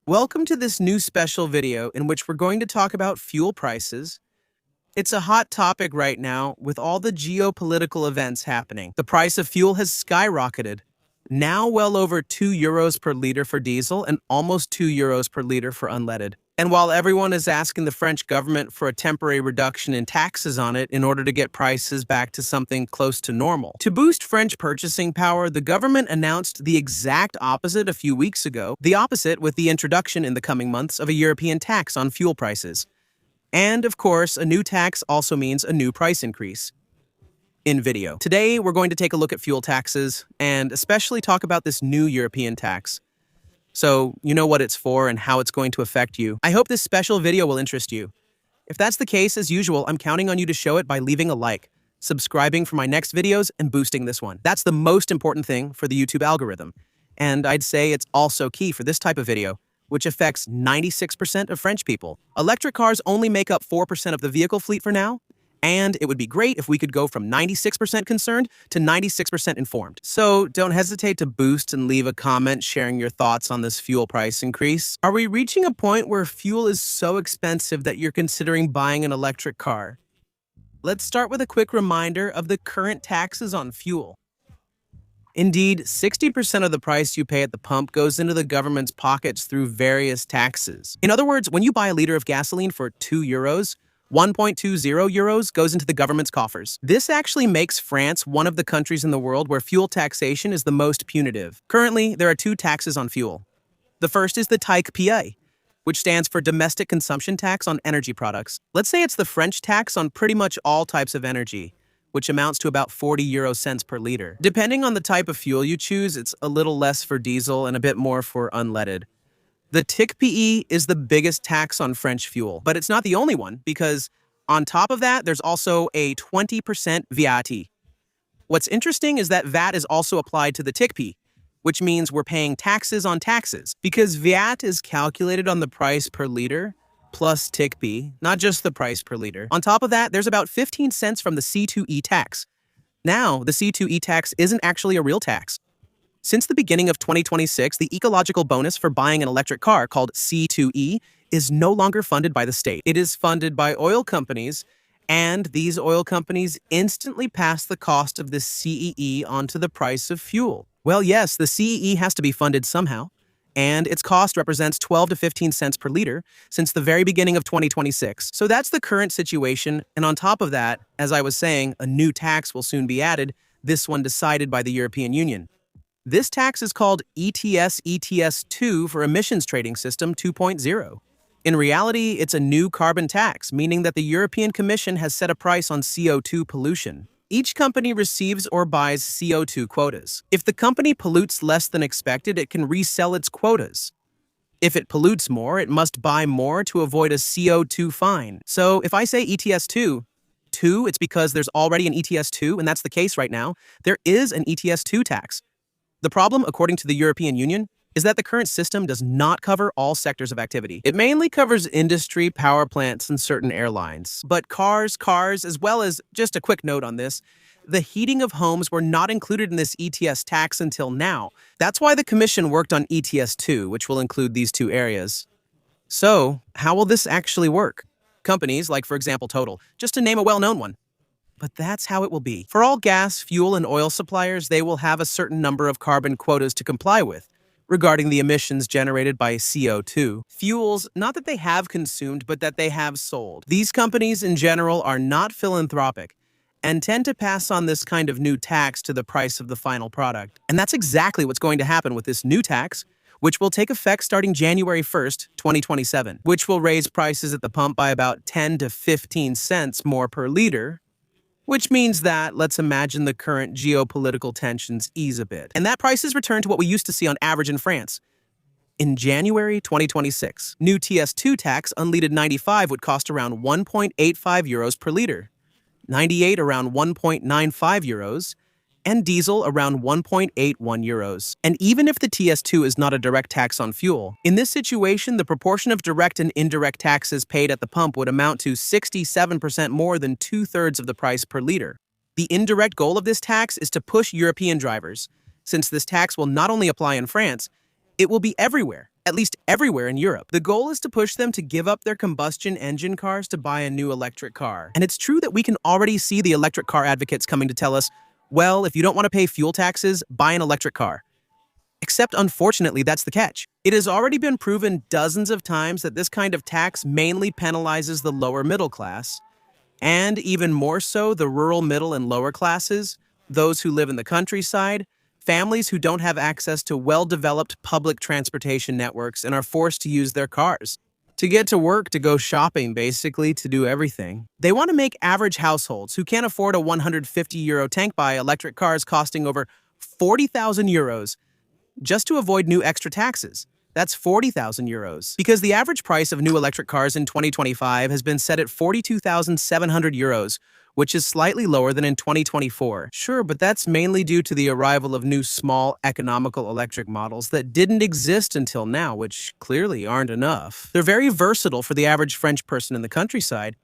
Welcome to this new special video in which we're going to talk about fuel prices. It's a hot topic right now with all the geopolitical events happening. The price of fuel has skyrocketed, now well over €2 per liter for diesel and almost €2 per liter for unleaded. And while everyone is asking the French government for a temporary reduction in taxes on it in order to get prices back to something close to normal, to boost French purchasing power, the government announced the exact opposite a few weeks ago, the opposite with the introduction in the coming months of a European tax on fuel prices. And, of course, a new tax also means a new price increase. In video. Today, we're going to take a look at fuel taxes and especially talk about this new European tax. So, you know what it's for and how it's going to affect you. I hope this special video will interest you. If that's the case, as usual, I'm counting on you to show it by leaving a like, subscribing for my next videos, and boosting this one. That's the most important thing for the YouTube algorithm. And I'd say it's also key for this type of video, which affects 96% of French people. Electric cars only make up 4% of the vehicle fleet for now, and it would be great if we could go from 96% concerned to 96% informed. So don't hesitate to boost and leave a comment sharing your thoughts on this fuel price increase. Are we reaching a point where fuel is so expensive that you're considering buying an electric car? Let's start with a quick reminder of the current taxes on fuel. Indeed, 60% of the price you pay at the pump goes into the government's pockets through various taxes. In other words, when you buy a liter of gasoline for €2, 1.20 euros goes into the government's coffers. This actually makes France one of the countries in the world where fuel taxation is the most punitive. Currently, there are two taxes on fuel. The first is the TIC-PA, which stands for Domestic Consumption Tax on Energy Products. Let's say it's the French tax on pretty much all types of energy, which amounts to about 40 euro cents per liter. Depending on the type of fuel you choose, it's a little less for diesel and a bit more for unleaded. The TIC-PE is the biggest tax on French fuel, but it's not the only one because on top of that, there's also a 20% VAT. What's interesting is that VAT is also applied to the TIC-PE, which means we're paying taxes on taxes because VAT is calculated on the price per liter plus TIC-PE, not just the price per liter. On top of that, there's about 15 cents from the C2E tax. Now, the C2E tax isn't actually a real tax. Since the beginning of 2026, the ecological bonus for buying an electric car called C2E is no longer funded by the state. It is funded by oil companies, and these oil companies instantly pass the cost of the CEE onto the price of fuel. Well, yes, the CEE has to be funded somehow, and its cost represents 12 to 15 cents per liter since the very beginning of 2026. So that's the current situation, and on top of that, as I was saying, a new tax will soon be added, this one decided by the European Union. This tax is called ETS-2 for Emissions Trading System 2.0. In reality, it's a new carbon tax, meaning that the European Commission has set a price on CO2 pollution. Each company receives or buys CO2 quotas. If the company pollutes less than expected, it can resell its quotas. If it pollutes more, it must buy more to avoid a CO2 fine. So if I say ETS-2, it's because there's already an ETS-2, and that's the case right now. There is an ETS-2 tax. The problem, according to the European Union, is that the current system does not cover all sectors of activity. It mainly covers industry, power plants, and certain airlines. But cars, as well as, just a quick note on this, the heating of homes were not included in this ETS tax until now. That's why the Commission worked on ETS-2, which will include these two areas. So, how will this actually work? Companies, like for example Total, just to name a well-known one. But that's how it will be. For all gas, fuel, and oil suppliers, they will have a certain number of carbon quotas to comply with regarding the emissions generated by CO2. Fuels, not that they have consumed, but that they have sold. These companies in general are not philanthropic and tend to pass on this kind of new tax to the price of the final product. And that's exactly what's going to happen with this new tax, which will take effect starting January 1st, 2027, which will raise prices at the pump by about 10 to 15 cents more per liter, which means that, let's imagine the current geopolitical tensions ease a bit, and that prices return to what we used to see on average in France. In January 2026, new ETS-2 tax unleaded 95 would cost around 1.85 euros per liter, 98 around 1.95 euros, and diesel around 1.81 euros. And even if the ETS-2 is not a direct tax on fuel, in this situation, the proportion of direct and indirect taxes paid at the pump would amount to 67% more than 2/3 of the price per liter. The indirect goal of this tax is to push European drivers, since this tax will not only apply in France, it will be everywhere, at least everywhere in Europe. The goal is to push them to give up their combustion engine cars to buy a new electric car. And it's true that we can already see the electric car advocates coming to tell us, well, if you don't want to pay fuel taxes, buy an electric car. Except, unfortunately, that's the catch. It has already been proven dozens of times that this kind of tax mainly penalizes the lower middle class, and even more so the rural middle and lower classes, those who live in the countryside, families who don't have access to well-developed public transportation networks and are forced to use their cars to get to work, to go shopping, basically, to do everything. They want to make average households who can't afford a €150 tank buy electric cars costing over €40,000 just to avoid new extra taxes. That's €40,000. Because the average price of new electric cars in 2025 has been set at €42,700, which is slightly lower than in 2024. Sure, but that's mainly due to the arrival of new small, economical electric models that didn't exist until now, which clearly aren't enough. They're very versatile for the average French person in the countryside.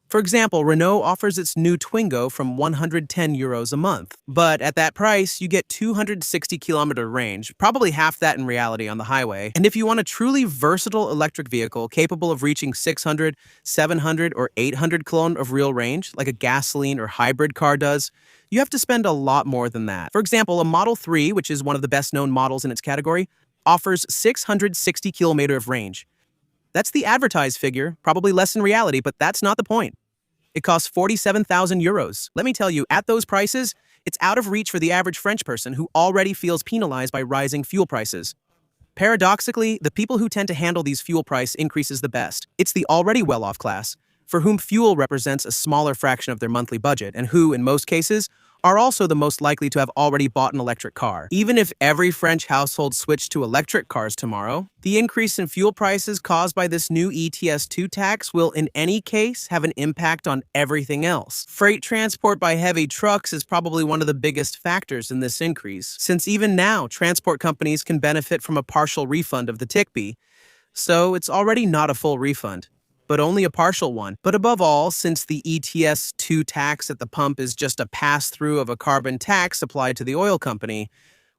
For example, Renault offers its new Twingo from €110 a month. But at that price, you get 260-kilometer range, probably half that in reality on the highway. And if you want a truly versatile electric vehicle capable of reaching 600, 700, or 800 km of real range, like a gasoline or hybrid car does, you have to spend a lot more than that. For example, a Model 3, which is one of the best-known models in its category, offers 660 km of range. That's the advertised figure, probably less in reality, but that's not the point. It costs €47,000. Let me tell you, at those prices, it's out of reach for the average French person who already feels penalized by rising fuel prices. Paradoxically, the people who tend to handle these fuel price increases the best. It's the already well-off class, for whom fuel represents a smaller fraction of their monthly budget, and who, in most cases, are also the most likely to have already bought an electric car. Even if every French household switched to electric cars tomorrow, the increase in fuel prices caused by this new ETS-Two tax will, in any case, have an impact on everything else. Freight transport by heavy trucks is probably one of the biggest factors in this increase, since even now, transport companies can benefit from a partial refund of the TICB, so it's already not a full refund, but only a partial one. But above all, since the ETS-Two tax at the pump is just a pass-through of a carbon tax applied to the oil company,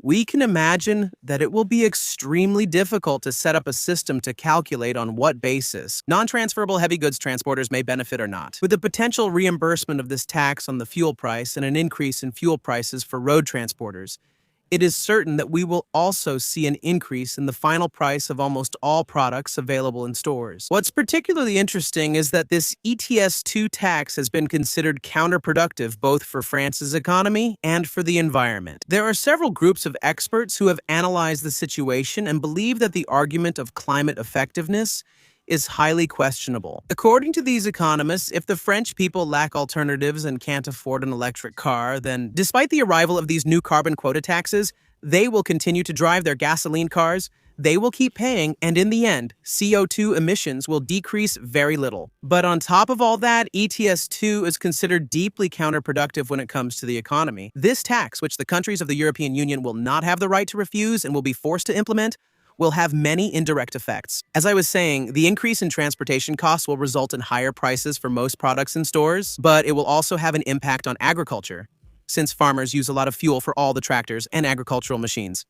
we can imagine that it will be extremely difficult to set up a system to calculate on what basis non-transferable heavy goods transporters may benefit or not. With the potential reimbursement of this tax on the fuel price and an increase in fuel prices for road transporters, it is certain that we will also see an increase in the final price of almost all products available in stores. What's particularly interesting is that this ETS-Two tax has been considered counterproductive both for France's economy and for the environment. There are several groups of experts who have analyzed the situation and believe that the argument of climate effectiveness is highly questionable. According to these economists, if the French people lack alternatives and can't afford an electric car, then despite the arrival of these new carbon quota taxes, they will continue to drive their gasoline cars, they will keep paying, and in the end, CO2 emissions will decrease very little. But on top of all that, ETS-Two is considered deeply counterproductive when it comes to the economy. This tax, which the countries of the European Union will not have the right to refuse and will be forced to implement, will have many indirect effects. As I was saying, the increase in transportation costs will result in higher prices for most products in stores, but it will also have an impact on agriculture, since farmers use a lot of fuel for all the tractors and agricultural machines.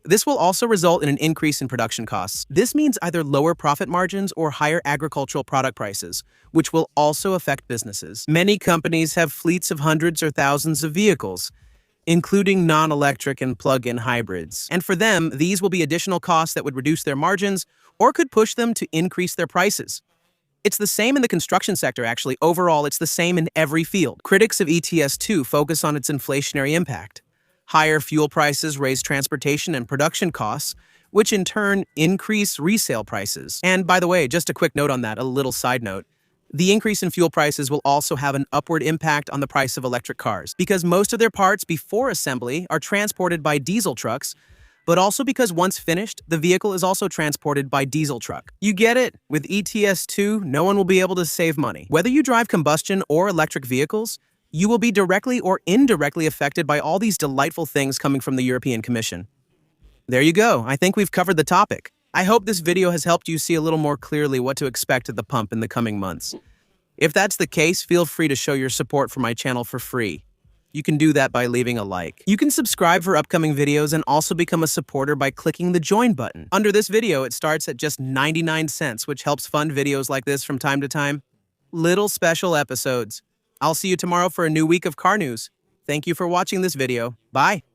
This will also result in an increase in production costs. This means either lower profit margins or higher agricultural product prices, which will also affect businesses. Many companies have fleets of hundreds or thousands of vehicles, including non-electric and plug-in hybrids. And for them, these will be additional costs that would reduce their margins or could push them to increase their prices. It's the same in the construction sector, actually. Overall, it's the same in every field. Critics of ETS-Two focus on its inflationary impact. Higher fuel prices raise transportation and production costs, which in turn increase resale prices. And by the way, just a quick note on that, a little side note. The increase in fuel prices will also have an upward impact on the price of electric cars, because most of their parts before assembly are transported by diesel trucks, but also because once finished, the vehicle is also transported by diesel truck. You get it? With ETS-Two, no one will be able to save money. Whether you drive combustion or electric vehicles, you will be directly or indirectly affected by all these delightful things coming from the European Commission. There you go. I think we've covered the topic. I hope this video has helped you see a little more clearly what to expect at the pump in the coming months. If that's the case, feel free to show your support for my channel for free. You can do that by leaving a like. You can subscribe for upcoming videos and also become a supporter by clicking the join button. Under this video, it starts at just 99 cents, which helps fund videos like this from time to time. Little special episodes. I'll see you tomorrow for a new week of car news. Thank you for watching this video. Bye.